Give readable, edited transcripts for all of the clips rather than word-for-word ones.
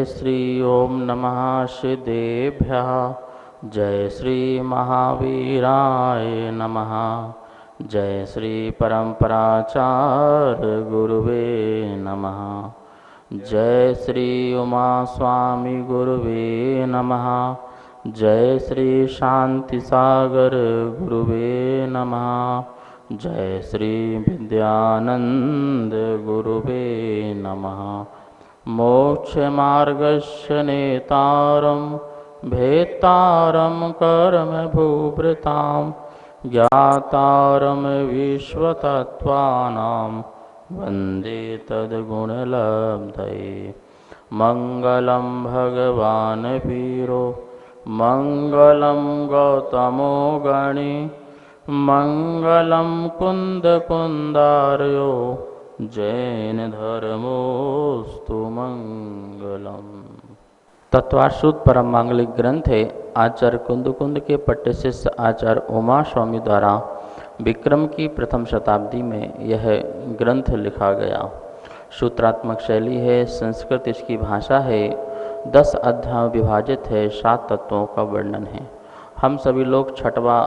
श्री ओम नमः सिद्धेभ्यः। जय श्री महावीराय नमः। जय श्री परम्पराचार्य गुरुवे नमः। जय श्री उमा स्वामी गुरुवे नमः। जय श्री शांति सागर गुरुवे नमः। जय श्री विद्यानंद गुरुवे नमः। मोक्ष मार्गस्य नेतारं भेत्तारं कर्म भूभृतां ज्ञातारं विश्वतत्त्वानां वन्दे तद्गुणलब्धये। मंगलं भगवान् वीरो मंगलं गौतमो गणी मंगलं कुन्दकुन्दार्यो जैन धर्मोस्तु मंगलम। तत्वाशुद्ध परम मांगलिक ग्रंथ है आचार्य कुंद के पट्ट शिष्य आचार्य उमा स्वामी द्वारा विक्रम की प्रथम शताब्दी में यह ग्रंथ लिखा गया। सूत्रात्मक शैली है, संस्कृत इसकी भाषा है, 10 अध्यायों विभाजित है, 7 तत्वों का वर्णन है। हम सभी लोग 6वां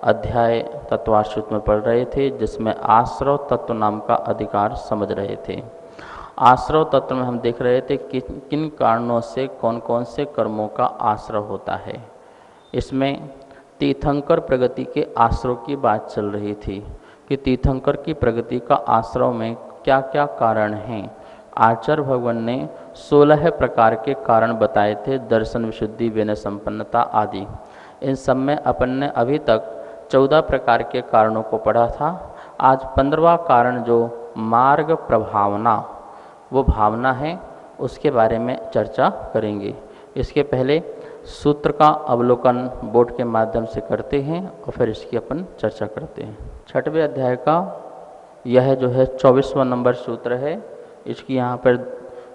अध्याय तत्वाश्रुत में पढ़ रहे थे, जिसमें आश्रव तत्व नाम का अधिकार समझ रहे थे। आश्रव तत्व में हम देख रहे थे कि किन कारणों से कौन कौन से कर्मों का आश्रव होता है। इसमें तीर्थंकर प्रगति के आश्रव की बात चल रही थी कि तीर्थंकर की प्रगति का आश्रव में क्या क्या कारण हैं। आचार्य भगवान ने 16 प्रकार के कारण बताए थे, दर्शन, विशुद्धि, विनय, संपन्नता आदि। इन सब में अपन ने अभी तक 14 प्रकार के कारणों को पढ़ा था। आज 15वां कारण जो मार्ग प्रभावना, वो भावना है, उसके बारे में चर्चा करेंगे। इसके पहले सूत्र का अवलोकन बोर्ड के माध्यम से करते हैं और फिर इसकी अपन चर्चा करते हैं। 6वें अध्याय का यह जो है 24वां नंबर सूत्र है। इसकी यहाँ पर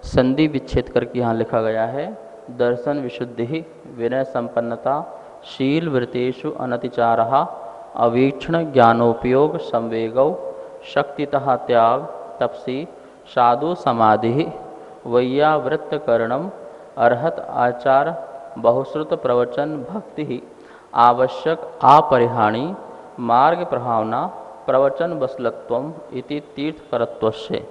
संधि विच्छेद करके यहाँ लिखा गया है, दर्शन, विशुद्धि, विनय, संपन्नता, शील, वृत्तेषु अनतिचारः, अवीक्षण, ज्ञानोपयोग, संवेगौ, शक्तितः त्याग, तपसी, साधु समाधि, वैयावृत्तकरणम, अर्हत आचार, बहुश्रुत प्रवचन, भक्ति, आवश्यक अपरिहाणी, मार्ग प्रभावना, प्रवचन वसलत्वम इति तीर्थकरत्वस्य।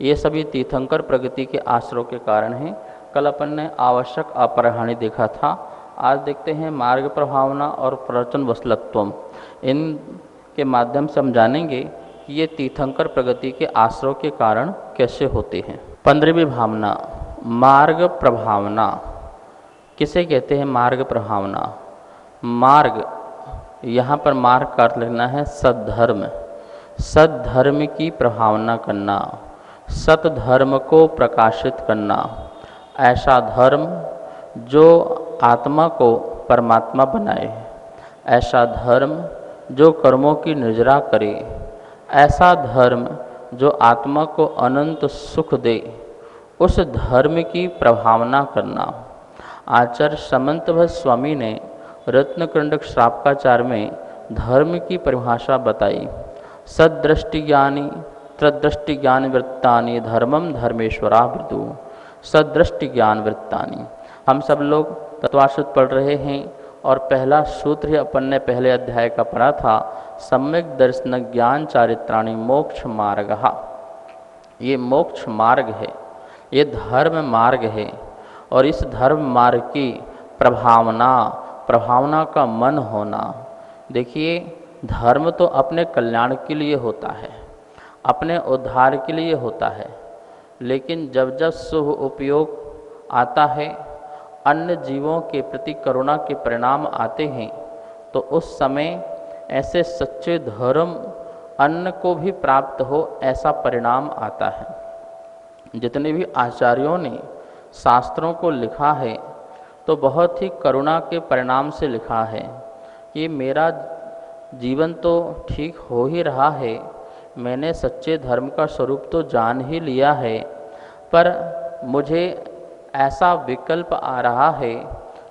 ये सभी तीर्थंकर प्रगति के आश्रव के कारण हैं। कल अपन ने आवश्यक अपरिहाणी देखा था। आज देखते हैं मार्ग प्रभावना और प्रवचन वसलत्वम। इनके माध्यम से हम जानेंगे कि ये तीर्थंकर प्रगति के आश्रव के कारण कैसे होते हैं। 15वीं भावना, मार्ग प्रभावना। किसे कहते हैं मार्ग प्रभावना? मार्ग, यहाँ पर मार्ग का अर्थ लिखना है सद्धर्म। सद्धर्म की प्रभावना करना, सतधर्म को प्रकाशित करना, ऐसा धर्म जो आत्मा को परमात्मा बनाए, ऐसा धर्म जो कर्मों की निर्जरा करे, ऐसा धर्म जो आत्मा को अनंत सुख दे, उस धर्म की प्रभावना करना। आचार्य समंतभट्ट स्वामी ने रत्नकंडक श्रावकाचार में धर्म की परिभाषा बताई। सदृष्टि ज्ञानी तदृष्टि ज्ञान वृत्तानि धर्मम धर्मेश्वरा विदु। सदृष्टि ज्ञान वृत्तानि। हम सब लोग तत्वाश्रुत पढ़ रहे हैं और पहला सूत्र ही अपन ने पहले अध्याय का पढ़ा था, सम्यक दर्शन ज्ञान चारित्राणि मोक्ष मार्ग। ये मोक्ष मार्ग है, ये धर्म मार्ग है और इस धर्म मार्ग की प्रभावना का मन होना। देखिए, धर्म तो अपने कल्याण के लिए होता है, अपने उद्धार के लिए होता है, लेकिन जब जब शुभ उपयोग आता है, अन्य जीवों के प्रति करुणा के परिणाम आते हैं, तो उस समय ऐसे सच्चे धर्म अन्य को भी प्राप्त हो, ऐसा परिणाम आता है। जितने भी आचार्यों ने शास्त्रों को लिखा है तो बहुत ही करुणा के परिणाम से लिखा है कि मेरा जीवन तो ठीक हो ही रहा है, मैंने सच्चे धर्म का स्वरूप तो जान ही लिया है, पर मुझे ऐसा विकल्प आ रहा है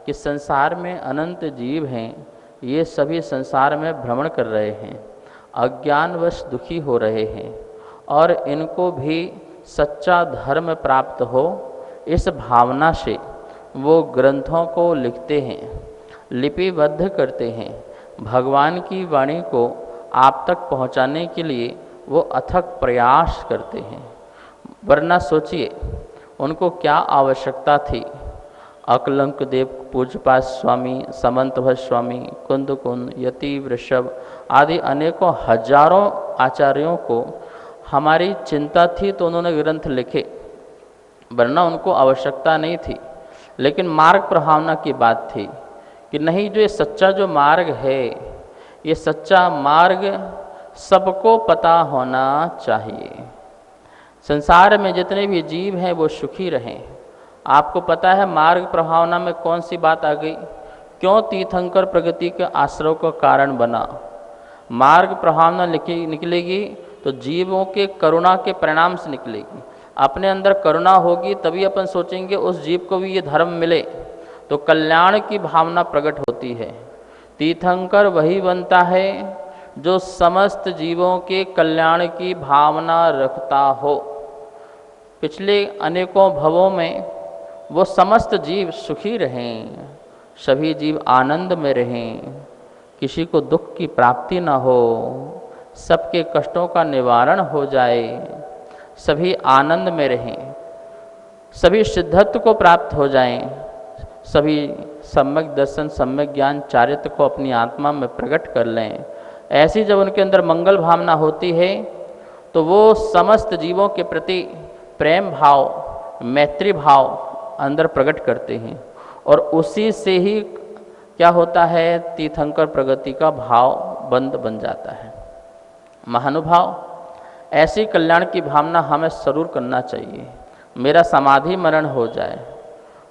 कि संसार में अनंत जीव हैं, ये सभी संसार में भ्रमण कर रहे हैं, अज्ञानवश दुखी हो रहे हैं और इनको भी सच्चा धर्म प्राप्त हो, इस भावना से वो ग्रंथों को लिखते हैं, लिपिबद्ध करते हैं। भगवान की वाणी को आप तक पहुंचाने के लिए वो अथक प्रयास करते हैं। वरना सोचिए उनको क्या आवश्यकता थी। अकलंक देव पूज्यपाद स्वामी, समंत भट्ट स्वामी, कुंद कुंद, यति वृषभ आदि अनेकों हजारों आचार्यों को हमारी चिंता थी तो उन्होंने ग्रंथ लिखे, वरना उनको आवश्यकता नहीं थी। लेकिन मार्ग प्रभावना की बात थी कि नहीं, जो ये सच्चा जो मार्ग है, ये सच्चा मार्ग सबको पता होना चाहिए। संसार में जितने भी जीव हैं वो सुखी रहें। आपको पता है मार्ग प्रभावना में कौन सी बात आ गई, क्यों तीर्थंकर प्रगति के आश्रय का कारण बना। मार्ग प्रभावना निकलेगी तो जीवों के करुणा के परिणाम से निकलेगी। अपने अंदर करुणा होगी तभी अपन सोचेंगे उस जीव को भी ये धर्म मिले, तो कल्याण की भावना प्रकट होती है। तीर्थंकर वही बनता है जो समस्त जीवों के कल्याण की भावना रखता हो। पिछले अनेकों भवों में वो समस्त जीव सुखी रहें, सभी जीव आनंद में रहें, किसी को दुख की प्राप्ति न हो, सबके कष्टों का निवारण हो जाए, सभी आनंद में रहें, सभी सिद्धत्व को प्राप्त हो जाएं, सभी सम्यक दर्शन सम्यक ज्ञान चारित्र को अपनी आत्मा में प्रकट कर लें। ऐसी जब उनके अंदर मंगल भावना होती है तो वो समस्त जीवों के प्रति प्रेम भाव, मैत्री भाव अंदर प्रकट करते हैं, और उसी से ही क्या होता है, तीर्थंकर प्रगति का भाव बंद बन जाता है। महानुभाव, ऐसी कल्याण की भावना हमें जरूर करना चाहिए। मेरा समाधि मरण हो जाए,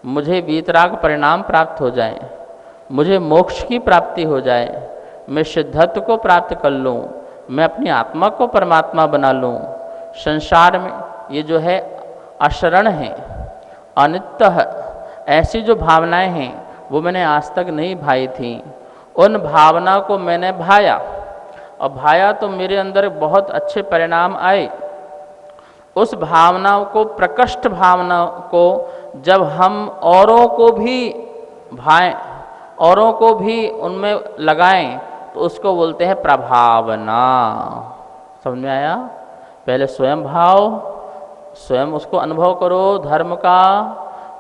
मुझे वीतराग परिणाम प्राप्त हो जाए, मुझे मोक्ष की प्राप्ति हो जाए, मैं सिद्धत्व को प्राप्त कर लूँ, मैं अपनी आत्मा को परमात्मा बना लूँ। संसार में ये जो है अशरण है, अनित्य है, ऐसी जो भावनाएं हैं वो मैंने आज तक नहीं भाई थी। उन भावना को मैंने भाया, और भाया तो मेरे अंदर बहुत अच्छे परिणाम आए। उस भावना को, प्रकृष्ट भावना को जब हम औरों को भी भाएं, औरों को भी उनमें लगाएं, तो उसको बोलते हैं प्रभावना। समझ में आया? पहले स्वयं भाव, स्वयं उसको अनुभव करो धर्म का,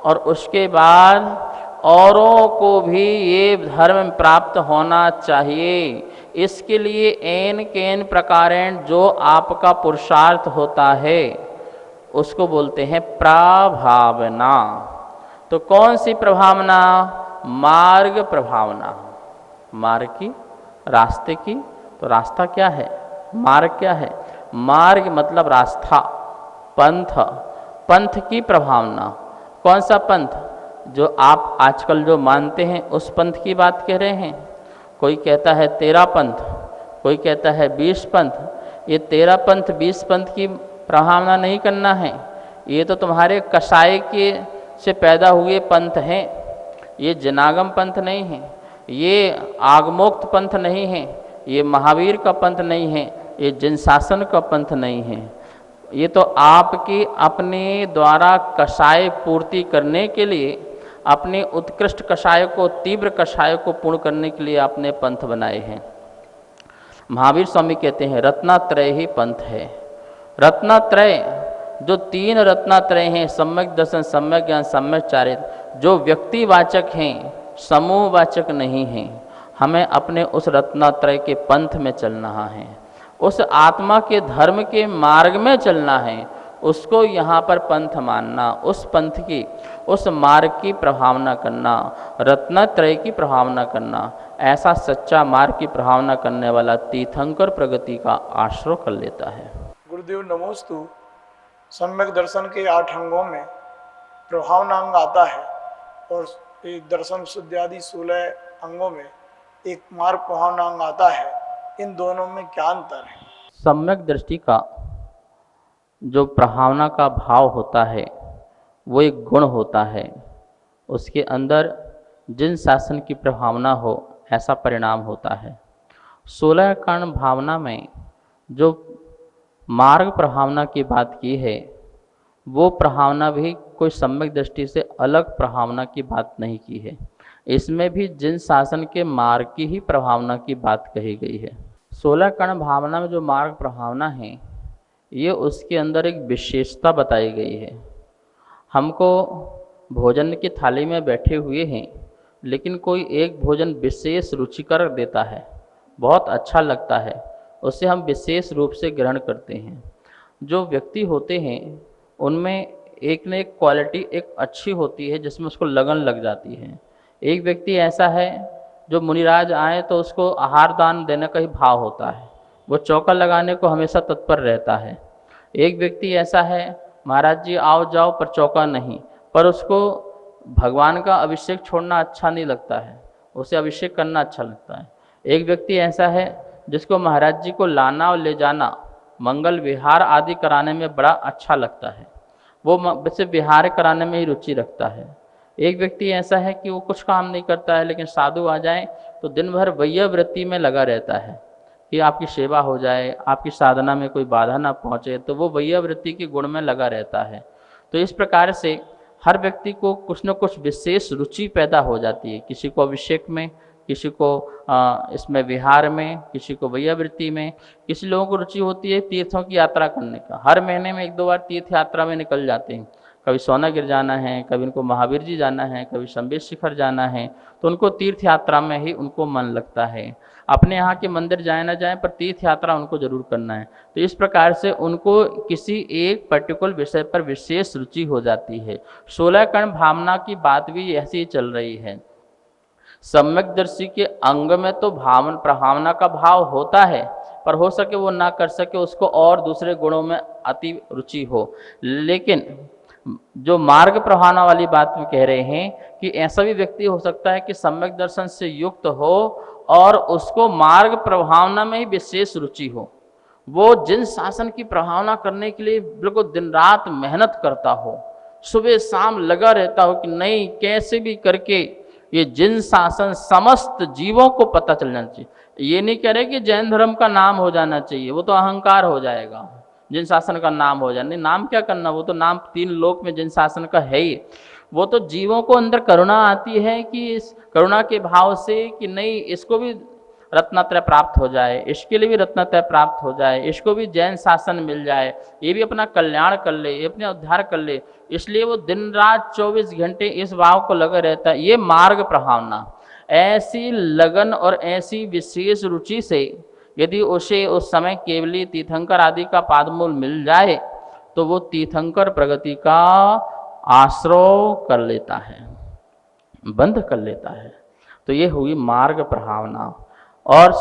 और उसके बाद औरों को भी ये धर्म प्राप्त होना चाहिए। इसके लिए एन केन प्रकारेण जो आपका पुरुषार्थ होता है उसको बोलते हैं प्रभावना। तो कौन सी प्रभावना? मार्ग प्रभावना, मार्ग की, रास्ते की। तो रास्ता क्या है, मार्ग क्या है? मार्ग मतलब रास्ता, पंथ, पंथ की प्रभावना। कौन सा पंथ? जो आप आजकल जो मानते हैं उस पंथ की बात कह रहे हैं। कोई कहता है 13 पंथ, कोई कहता है 20 पंथ। ये 13 पंथ 20 पंथ की प्रभावना नहीं करना है। ये तो तुम्हारे कसाई के से पैदा हुए पंथ हैं, ये जनागम पंथ नहीं है, ये आगमोक्त पंथ नहीं है, ये महावीर का पंथ नहीं है, ये जन शासन का पंथ नहीं है। ये तो आपकी अपने द्वारा कषाय पूर्ति करने के लिए, अपने उत्कृष्ट कषाय को, तीव्र कषाय को पूर्ण करने के लिए आपने पंथ बनाए हैं। महावीर स्वामी कहते हैं रत्नात्रय ही पंथ है। रत्नात्रय, जो 3 रत्नात्रय हैं, सम्यक दर्शन, सम्यक ज्ञान, सम्यक चारित्र, जो व्यक्तिवाचक हैं, समूहवाचक नहीं हैं। हमें अपने उस रत्नात्रय के पंथ में चलना है, उस आत्मा के धर्म के मार्ग में चलना है। उसको यहाँ पर पंथ मानना, उस पंथ की, उस मार्ग की प्रभावना करना, रत्नत्रय की प्रभावना करना। ऐसा सच्चा मार्ग की प्रभावना करने वाला तीर्थंकर प्रगति का आश्रय कर लेता है। गुरुदेव नमोस्तु। सम्यक दर्शन के 8 अंगों में प्रभावनांग आता है, और दर्शन शुद्धि आदि 16 अंगों में एक मार्ग प्रभावनांग आता है। इन दोनों में क्या अंतर है? सम्यक दृष्टि का जो प्रभावना का भाव होता है वो एक गुण होता है। उसके अंदर जिन शासन की प्रभावना हो ऐसा परिणाम होता है। 16 कारण भावना में जो मार्ग प्रभावना की बात की है वो प्रभावना भी कोई सम्यक दृष्टि से अलग प्रभावना की बात नहीं की है। इसमें भी जिन शासन के मार्ग की ही प्रभावना की बात कही गई है। 16 कर्ण भावना में जो मार्ग प्रभावना है, ये उसके अंदर एक विशेषता बताई गई है। हमको भोजन की थाली में बैठे हुए हैं, लेकिन कोई एक भोजन विशेष रुचिकर देता है, बहुत अच्छा लगता है, उसे हम विशेष रूप से ग्रहण करते हैं। जो व्यक्ति होते हैं उनमें एक न एक क्वालिटी एक अच्छी होती है जिसमें उसको लगन लग जाती है। एक व्यक्ति ऐसा है जो मुनिराज आए तो उसको आहार दान देने का ही भाव होता है, वो चौका लगाने को हमेशा तत्पर रहता है। एक व्यक्ति ऐसा है, महाराज जी आओ जाओ पर चौका नहीं, पर उसको भगवान का अभिषेक छोड़ना अच्छा नहीं लगता है, उसे अभिषेक करना अच्छा लगता है। एक व्यक्ति ऐसा है जिसको महाराज जी को लाना और ले जाना, मंगल विहार आदि कराने में बड़ा अच्छा लगता है, वो वैसे विहार कराने में ही रुचि रखता है। एक व्यक्ति ऐसा है कि वो कुछ काम नहीं करता है, लेकिन साधु आ जाए तो दिन भर वैया वृत्ति में लगा रहता है कि आपकी सेवा हो जाए, आपकी साधना में कोई बाधा ना पहुँचे, तो वो वैया वृत्ति के गुण में लगा रहता है। तो इस प्रकार से हर व्यक्ति को कुछ न कुछ विशेष रुचि पैदा हो जाती है, किसी को अभिषेक में, किसी को इसमें विहार में, किसी को वैयावृत्ति में, किसी लोगों को रुचि होती है तीर्थों की यात्रा करने का। हर महीने में 1-2 बार तीर्थ यात्रा में निकल जाते हैं, कभी सोनागिर जाना है, कभी उनको महावीर जी जाना है, कभी शंभेश शिखर जाना है, तो उनको तीर्थ यात्रा में ही उनको मन लगता है। अपने यहाँ के मंदिर जाए ना जाए पर तीर्थ यात्रा उनको जरूर करना है। तो इस प्रकार से उनको किसी एक पर्टिकुलर विषय पर विशेष रुचि हो जाती है। 16 कर्ण भावना की बात भी ऐसी ही चल रही है। सम्यकदर्शी के अंग में तो प्रभावना का भाव होता है, पर हो सके वो ना कर सके, उसको और दूसरे गुणों में अति रुचि हो। लेकिन जो मार्ग प्रभावना वाली बात में कह रहे हैं कि ऐसा भी व्यक्ति हो सकता है कि सम्यक दर्शन से युक्त हो और उसको मार्ग प्रभावना में ही विशेष रुचि हो, वो जिन शासन की प्रभावना करने के लिए बिल्कुल दिन रात मेहनत करता हो, सुबह शाम लगा रहता हो कि नहीं कैसे भी करके ये जिन शासन समस्त जीवों को पता चल जाना चाहिए। ये नहीं कह रहे कि जैन धर्म का नाम हो जाना चाहिए, वो तो अहंकार हो जाएगा, जिन शासन का नाम हो जाए। नहीं, नाम क्या करना, वो तो नाम 3 लोक में जिन शासन का है ही। वो तो जीवों को अंदर करुणा आती है कि इस करुणा के भाव से कि नहीं इसको भी रत्नत्रय प्राप्त हो जाए, इसके लिए भी रत्नत्रय प्राप्त हो जाए, इसको भी जैन शासन मिल जाए, ये भी अपना कल्याण कर ले, ये अपने उद्धार कर ले, इसलिए वो दिन रात 24 घंटे इस भाव को लगा रहता है। ये मार्ग प्रभावना, ऐसी लगन और ऐसी विशेष रुचि से यदि उसे उस समय केवली तीर्थंकर आदि का पादमूल मिल जाए तो वो तीर्थंकर प्रगति का आश्रय कर लेता है, बंद कर लेता है। तो ये हुई मार्ग प्रभावना। और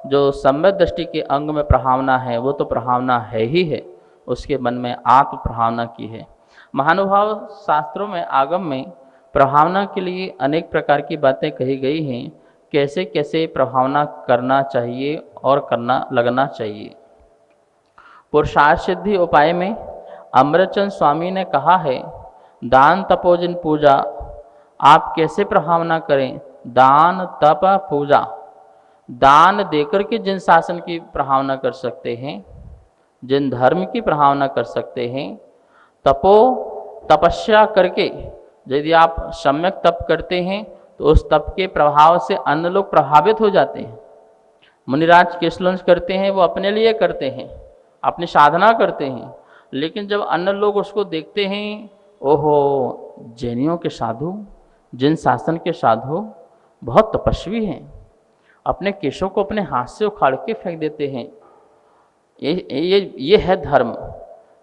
जो सम्यक दृष्टि के अंग में प्रभावना है वो तो प्रभावना है ही है, उसके मन में आत्म प्रभावना की है। महानुभाव शास्त्रों में आगम में प्रभावना के लिए अनेक प्रकार की बातें कही गई हैं, कैसे कैसे प्रभावना करना चाहिए और करना लगना चाहिए। पुरुषार्थ सिद्धि उपाय में अमृतचंद स्वामी ने कहा है, दान तपोजन पूजा आप कैसे प्रभावना करें। दान तप पूजा, दान देकर के जिन शासन की प्रभावना कर सकते हैं, जिन धर्म की प्रभावना कर सकते हैं, तपस्या करके यदि आप सम्यक तप करते हैं तो उस तप के प्रभाव से अन्य लोग प्रभावित हो जाते हैं। मुनिराज केशलंस करते हैं, वो अपने लिए करते हैं, अपनी साधना करते हैं, लेकिन जब अन्य लोग उसको देखते हैं, ओहो जैनियों के साधु, जिन शासन के साधु बहुत तपस्वी हैं, अपने केशों को अपने हाथ से उखाड़ के फेंक देते हैं। ये है धर्म,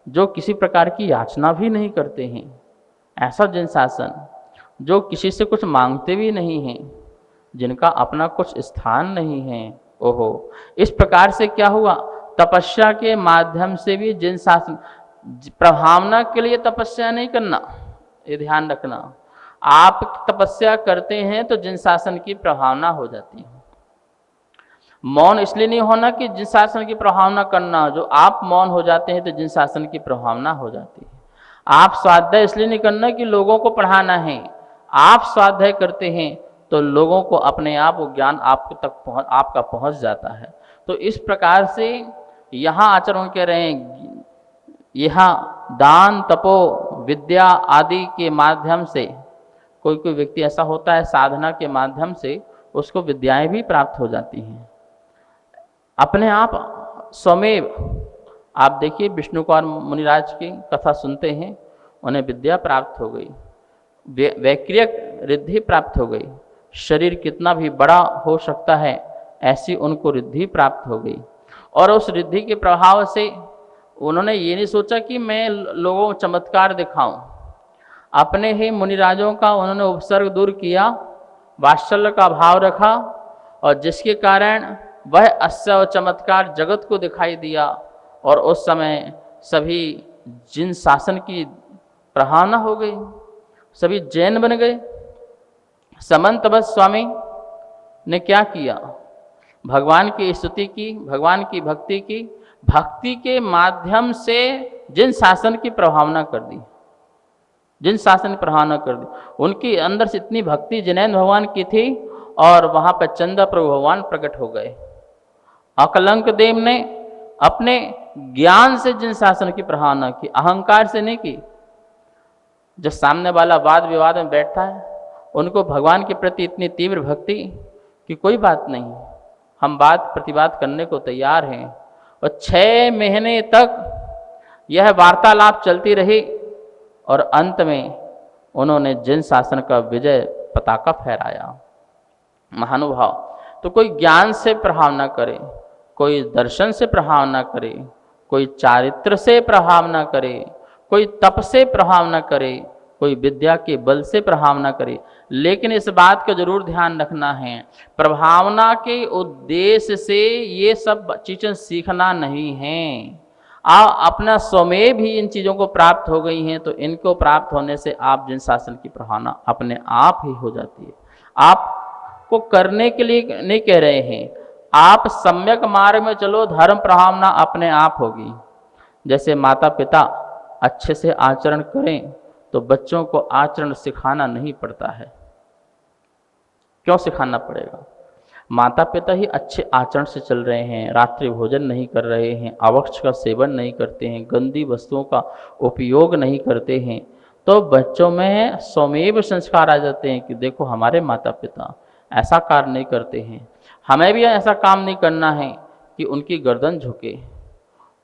जो किसी प्रकार की याचना भी नहीं करते हैं। ऐसा जिन शासन जो किसी से कुछ मांगते भी नहीं हैं, जिनका अपना कुछ स्थान नहीं है, ओहो इस प्रकार से क्या हुआ, तपस्या के माध्यम से भी जिन शासन, प्रभावना के लिए तपस्या नहीं करना, ये ध्यान रखना। आप तपस्या करते हैं तो जिन शासन की प्रभावना हो जाती है। मौन इसलिए नहीं होना कि जिन शासन की प्रभावना करना, जो आप मौन हो जाते हैं तो जिन शासन की प्रभावना हो जाती है। आप स्वाध्याय इसलिए नहीं करना कि लोगों को पढ़ाना है, आप स्वाध्याय करते हैं तो लोगों को अपने आप वो ज्ञान आपका पहुंच जाता है। तो इस प्रकार से यहाँ आचरण कह रहे हैं, यहाँ दान तपो विद्या आदि के माध्यम से, कोई कोई व्यक्ति ऐसा होता है साधना के माध्यम से उसको विद्याएं भी प्राप्त हो जाती हैं अपने आप स्वमेव। आप देखिए विष्णु कुमार मुनिराज की कथा सुनते हैं, उन्हें विद्या प्राप्त हो गई, वैक्रियक रिद्धि प्राप्त हो गई, शरीर कितना भी बड़ा हो सकता है ऐसी उनको रिद्धि प्राप्त हो गई। और उस रिद्धि के प्रभाव से उन्होंने ये नहीं सोचा कि मैं लोगों को चमत्कार दिखाऊं, अपने ही मुनिराजों का उन्होंने उपसर्ग दूर किया, वात्सल्य का भाव रखा, और जिसके कारण वह अस्य चमत्कार जगत को दिखाई दिया। और उस समय सभी जिन शासन की प्रहाना हो गई, सभी जैन बन गए। समंतबत स्वामी ने क्या किया, भगवान की स्तुति की, भगवान की भक्ति की, भक्ति के माध्यम से जिन शासन की प्रभावना कर दी, जिन शासन की प्रभावना कर दी, उनकी अंदर से इतनी भक्ति जिनैन भगवान की थी और वहां पर चंदा प्रभु भगवान प्रकट हो गए। अकलंक देव ने अपने ज्ञान से जिन शासन की प्रभावना की, अहंकार से नहीं की। जो सामने वाला वाद विवाद में बैठता है उनको भगवान के प्रति इतनी तीव्र भक्ति कि कोई बात नहीं, हम बात प्रतिवाद करने को तैयार हैं। और 6 महीने तक यह वार्तालाप चलती रही और अंत में उन्होंने जिन शासन का विजय पताका फहराया। महानुभाव, तो कोई ज्ञान से प्रभाव न करे, कोई दर्शन से प्रभाव न करे, कोई चारित्र से प्रभाव न करे, कोई तप से प्रभाव न करे, कोई विद्या के बल से प्रभाव न करे, लेकिन इस बात का जरूर ध्यान रखना है, प्रभावना के उद्देश्य से ये सब चीजें सीखना नहीं है। अपना स्वमेव भी इन चीजों को प्राप्त हो गई हैं, तो इनको प्राप्त होने से आप जिन शासन की प्रभावना अपने आप ही हो जाती है। आपको करने के लिए नहीं कह रहे हैं, आप सम्यक मार्ग में चलो, धर्म प्रभावना अपने आप होगी। जैसे माता पिता अच्छे से आचरण करें तो बच्चों को आचरण सिखाना नहीं पड़ता है। क्यों सिखाना पड़ेगा? माता पिता ही अच्छे आचरण से चल रहे हैं, रात्रि भोजन नहीं कर रहे हैं, आवक्ष का सेवन नहीं करते हैं, गंदी वस्तुओं का उपयोग नहीं करते हैं, तो बच्चों में स्वमेव संस्कार आ जाते हैं कि देखो हमारे माता पिता ऐसा कार्य नहीं करते हैं, हमें भी ऐसा काम नहीं करना है कि उनकी गर्दन झुके,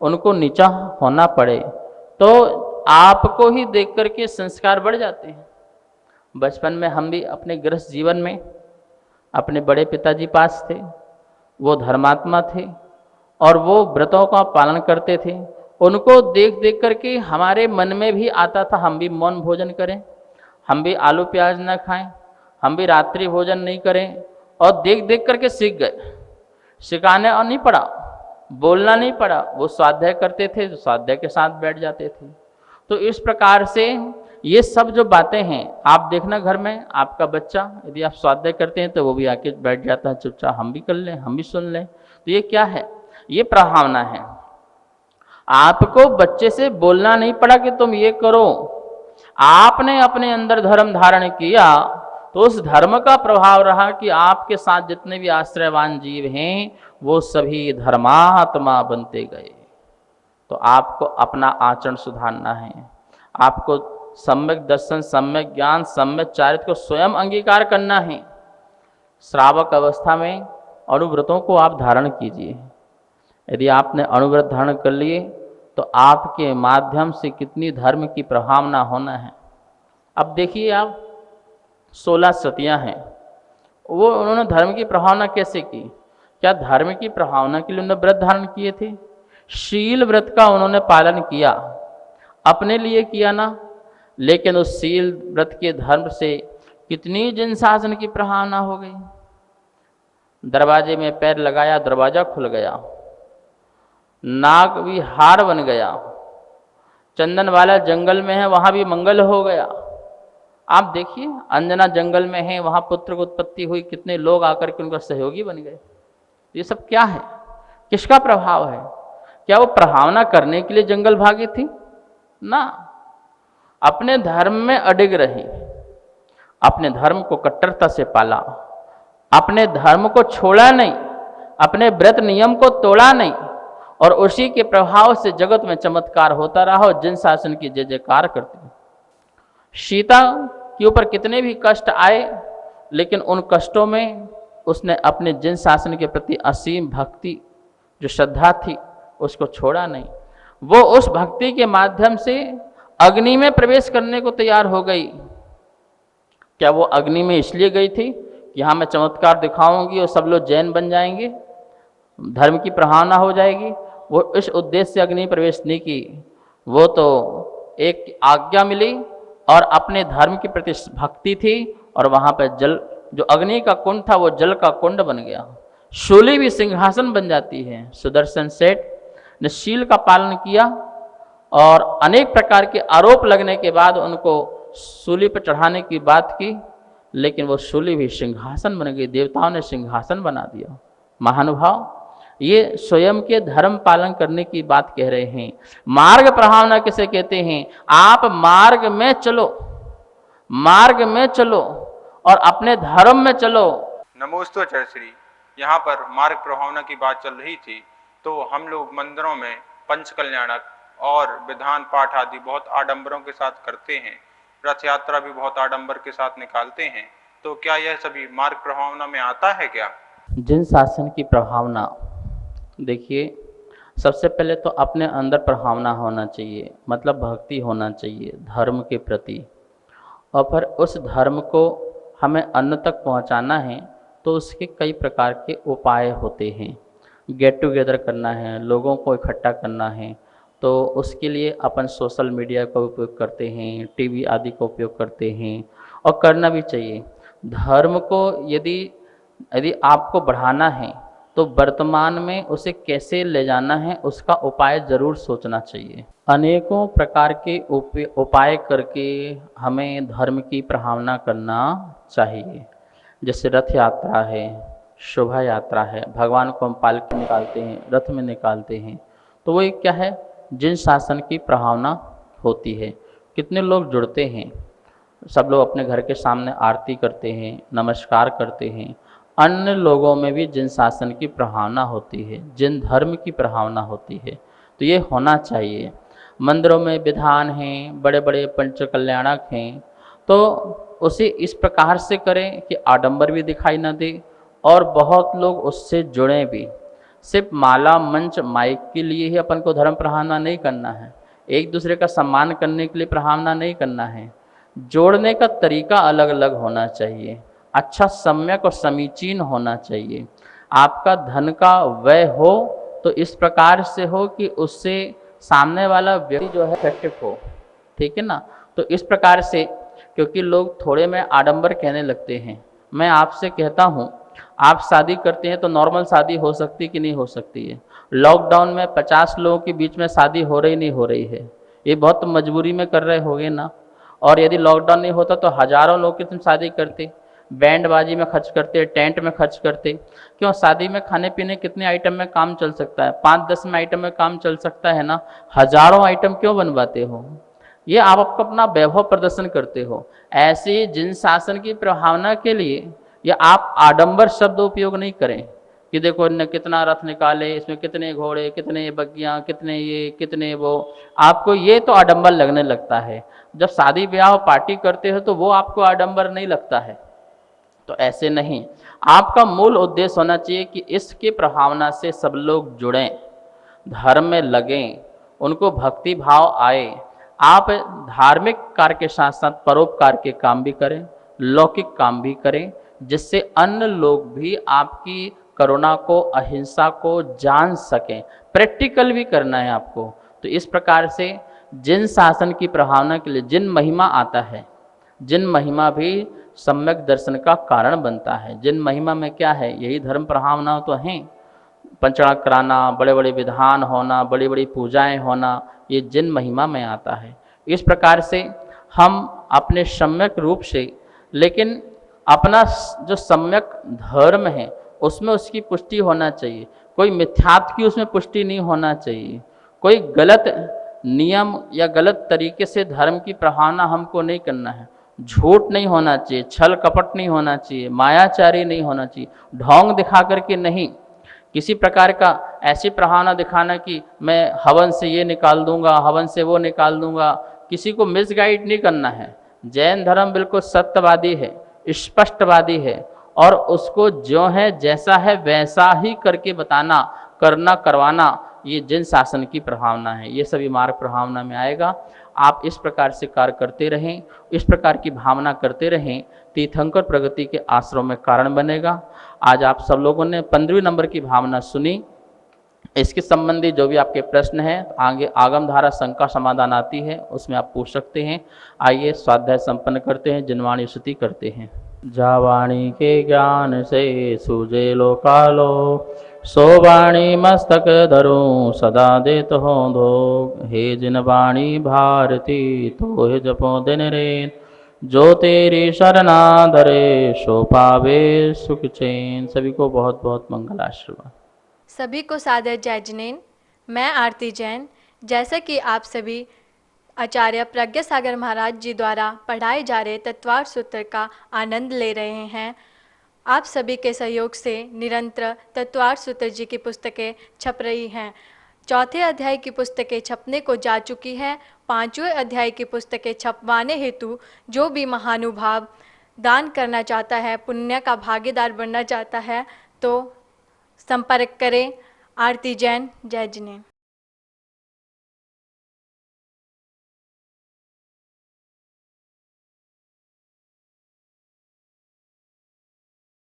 उनको नीचा होना पड़े। तो आपको ही देख करके संस्कार बढ़ जाते हैं। बचपन में हम भी अपने गृहस्थ जीवन में अपने बड़े पिताजी पास थे, वो धर्मात्मा थे और वो व्रतों का पालन करते थे। उनको देख देख करके हमारे मन में भी आता था हम भी मौन भोजन करें, हम भी आलू प्याज न खाएं, हम भी रात्रि भोजन नहीं करें, और देख देख करके सीख गए। सिखाने और नहीं पड़ा, बोलना नहीं पड़ा, वो स्वाध्याय करते थे तो स्वाध्याय के साथ बैठ जाते थे। तो इस प्रकार से ये सब जो बातें हैं, आप देखना घर में आपका बच्चा यदि आप स्वाध्याय करते हैं तो वो भी आके बैठ जाता है चुपचाप, हम भी कर लें, हम भी सुन लें। तो ये क्या है? ये प्रभावना है। आपको बच्चे से बोलना नहीं पड़ा कि तुम ये करो, आपने अपने अंदर धर्म धारण किया तो उस धर्म का प्रभाव रहा कि आपके साथ जितने भी आश्रयवान जीव हैं वो सभी धर्मात्मा बनते गए। तो आपको अपना आचरण सुधारना है, आपको सम्यक दर्शन, सम्यक ज्ञान, सम्यक चारित्र को स्वयं अंगीकार करना है। श्रावक अवस्था में अनुव्रतों को आप धारण कीजिए। यदि आपने अनुव्रत धारण कर लिए तो आपके माध्यम से कितनी धर्म की प्रभावना होना है। अब देखिए आप 16 सतियाँ हैं, वो उन्होंने धर्म की प्रभावना कैसे की? क्या धर्म की प्रभावना के लिए उन्होंने व्रत धारण किए थे? शील व्रत का उन्होंने पालन किया, अपने लिए किया ना, लेकिन उस शील व्रत के धर्म से कितनी जन शासन की प्रभावना हो गई। दरवाजे में पैर लगाया, दरवाजा खुल गया, नाग भी हार बन गया, चंदन वाला जंगल में है वहां भी मंगल हो गया। आप देखिए अंजना जंगल में है, वहां पुत्र की उत्पत्ति हुई, कितने लोग आकर के उनका सहयोगी बन गए। ये सब क्या है? किसका प्रभाव है? क्या वो प्रभावना करने के लिए जंगल भागी थी? ना, अपने धर्म में अडिग रही, अपने धर्म को कट्टरता से पाला, अपने धर्म को छोड़ा नहीं, अपने व्रत नियम को तोड़ा नहीं, और उसी के प्रभाव से जगत में चमत्कार होता रहा और जिन शासन की जय जयकार करती। सीता के ऊपर कितने भी कष्ट आए, लेकिन उन कष्टों में उसने अपने जिन शासन के प्रति असीम भक्ति, जो श्रद्धा थी, उसको छोड़ा नहीं। वो उस भक्ति के माध्यम से अग्नि में प्रवेश करने को तैयार हो गई। क्या वो अग्नि में इसलिए गई थी कि हाँ मैं चमत्कार दिखाऊंगी और सब लोग जैन बन जाएंगे, धर्म की प्रहाना हो जाएगी? वो इस उद्देश्य से अग्नि प्रवेश नहीं की। वो तो एक आज्ञा मिली और अपने धर्म के प्रति भक्ति थी, और वहां पर जल, जो अग्नि का कुंड था वो जल का कुंड बन गया। शूली भी सिंहासन बन जाती है। सुदर्शन सेठ ने शील का पालन किया और अनेक प्रकार के आरोप लगने के बाद उनको सूली पर चढ़ाने की बात की, लेकिन वो शूली भी सिंहासन बन गई। देवताओं ने सिंहासन बना दिया। महानुभाव, ये स्वयं के धर्म पालन करने की बात कह रहे हैं। मार्ग प्रहावना किसे कहते हैं? आप मार्ग में चलो, मार्ग में चलो और अपने धर्म में चलो। नमोस्तु आचार्य श्री। यहाँ पर मार्ग प्रभावना की बात चल रही थी, तो हम लोग मंदिरों में पंच कल्याणक और विधान पाठ आदि बहुत आडंबरों के साथ करते हैं। रथ यात्रा भी बहुत आडंबर के साथ निकालते हैं। तो क्या यह सभी मार्ग प्रभावना में आता है क्या? जिन शासन की प्रभावना, देखिए सबसे पहले तो अपने अंदर प्रभावना होना चाहिए, मतलब भक्ति होना चाहिए धर्म के प्रति, और फिर उस धर्म को हमें अन्य तक पहुंचाना है तो उसके कई प्रकार के उपाय होते हैं। गेट टुगेदर करना है, लोगों को इकट्ठा करना है, तो उसके लिए अपन सोशल मीडिया का उपयोग करते हैं, टीवी आदि का उपयोग करते हैं, और करना भी चाहिए। धर्म को यदि आपको बढ़ाना है तो वर्तमान में उसे कैसे ले जाना है उसका उपाय जरूर सोचना चाहिए। अनेकों प्रकार के उपाय करके हमें धर्म की प्रभावना करना चाहिए। जैसे रथ यात्रा है, शोभा यात्रा है, भगवान को हम पालकी निकालते हैं, रथ में निकालते हैं, तो वो एक क्या है? जिन शासन की प्रभावना होती है। कितने लोग जुड़ते हैं, सब लोग अपने घर के सामने आरती करते हैं, नमस्कार करते हैं। अन्य लोगों में भी जिन शासन की प्रभावना होती है, जिन धर्म की प्रभावना होती है, तो ये होना चाहिए। मंदिरों में विधान हैं, बड़े बड़े पंच कल्याणक हैं, तो उसे इस प्रकार से करें कि आडंबर भी दिखाई न दे और बहुत लोग उससे जुड़ें भी। सिर्फ माला मंच माइक के लिए ही अपन को धर्म प्रभावना नहीं करना है, एक दूसरे का सम्मान करने के लिए प्रभावना नहीं करना है। जोड़ने का तरीका अलग अलग होना चाहिए, अच्छा सम्यक और समीचीन होना चाहिए। आपका धन का व्यय हो तो इस प्रकार से हो कि उससे सामने वाला व्यक्ति जो है इफेक्टिव हो, ठीक है ना? तो इस प्रकार से, क्योंकि लोग थोड़े में आडंबर कहने लगते हैं। मैं आपसे कहता हूँ, आप शादी करते हैं तो नॉर्मल शादी हो सकती कि नहीं हो सकती है? लॉकडाउन में 50 लोगों के बीच में शादी हो रही नहीं हो रही है? ये बहुत मजबूरी में कर रहे होगे ना। और यदि लॉकडाउन नहीं होता तो हजारों लोग की तुम शादी करते, बैंडबाजी में खर्च करते, टेंट में खर्च करते। क्यों? शादी में खाने पीने कितने आइटम में काम चल सकता है? 5-10 में आइटम में काम चल सकता है ना। हजारों आइटम क्यों बनवाते हो? ये आप अपना वैभव प्रदर्शन करते हो। ऐसे जिन शासन की प्रभावना के लिए या आप आडंबर शब्द उपयोग नहीं करें कि देखो इनने कितना रथ निकाले, इसमें कितने घोड़े, कितने बग्गियां, कितने ये, कितने वो। आपको ये तो आडंबर लगने लगता है। जब शादी ब्याह पार्टी करते हो तो वो आपको आडंबर नहीं लगता है। तो ऐसे नहीं, आपका मूल उद्देश्य होना चाहिए कि इसकी प्रभावना से सब लोग जुड़ें, धर्म में लगें, उनको भक्ति भाव आए। आप धार्मिक कार्य के साथ साथ परोपकार के काम भी करें, लौकिक काम भी करें, जिससे अन्य लोग भी आपकी करुणा को, अहिंसा को जान सकें। प्रैक्टिकल भी करना है आपको। तो इस प्रकार से जिन शासन की प्रभावना के लिए जिन महिमा आता है, जिन महिमा भी सम्यक दर्शन का कारण बनता है। जिन महिमा में क्या है? यही धर्म प्रभावना तो हैं। पंचड़ा कराना, बड़े बड़े विधान होना, बड़ी बड़ी पूजाएं होना, ये जिन महिमा में आता है। इस प्रकार से हम अपने सम्यक रूप से, लेकिन अपना जो सम्यक धर्म है उसमें उसकी पुष्टि होना चाहिए। कोई मिथ्यात्व की उसमें पुष्टि नहीं होना चाहिए। कोई गलत नियम या गलत तरीके से धर्म की प्रभावना हमको नहीं करना है। झूठ नहीं होना चाहिए, छल कपट नहीं होना चाहिए, मायाचारी नहीं होना चाहिए, ढोंग दिखा करके नहीं। किसी प्रकार का ऐसी प्रभावना दिखाना कि मैं हवन से ये निकाल दूंगा, हवन से वो निकाल दूंगा, किसी को मिसगाइड नहीं करना है। जैन धर्म बिल्कुल सत्यवादी है, स्पष्टवादी है, और उसको जो है जैसा है वैसा ही करके बताना, करना, करवाना, ये जैन शासन की प्रभावना है। ये सभी मार्ग प्रभावना में आएगा। आप इस प्रकार से कार्य करते रहें, इस प्रकार की भावना करते रहें, तीर्थंकर प्रगति के आश्रम में कारण बनेगा। आज आप सब लोगों ने 15वें नंबर की भावना सुनी। इसके संबंधी जो भी आपके प्रश्न हैं, आगे आगम धारा शंका समाधान आती है, उसमें आप पूछ सकते हैं। आइए स्वाध्याय संपन्न करते हैं, जिनवाणी स्तुति करते हैं। जावाणी के ज्ञान से सूझे लोकालो, सो वाणी मस्तक धरूं सदा देत हो धो। हे जिनवाणी भारती तो हे जपो दिन रेत, जो तेरी शरणा धरे सो पावे सुख चैन। सभी को बहुत बहुत मंगल आशीर्वाद। सभी को सादर जय जिनेन। मैं आरती जैन। जैसा कि आप सभी आचार्य प्रज्ञा सागर महाराज जी द्वारा पढ़ाए जा रहे तत्वार्थ सूत्र का आनंद ले रहे हैं, आप सभी के सहयोग से निरंतर तत्वार्थ सूत्र जी की पुस्तकें छप रही हैं। चौथे अध्याय की पुस्तकें छपने को जा चुकी हैं। 5वें अध्याय की पुस्तकें छपवाने हेतु जो भी महानुभाव दान करना चाहता है, पुण्य का भागीदार बनना चाहता है, तो संपर्क करें। आरती जैन, जय जिनेन।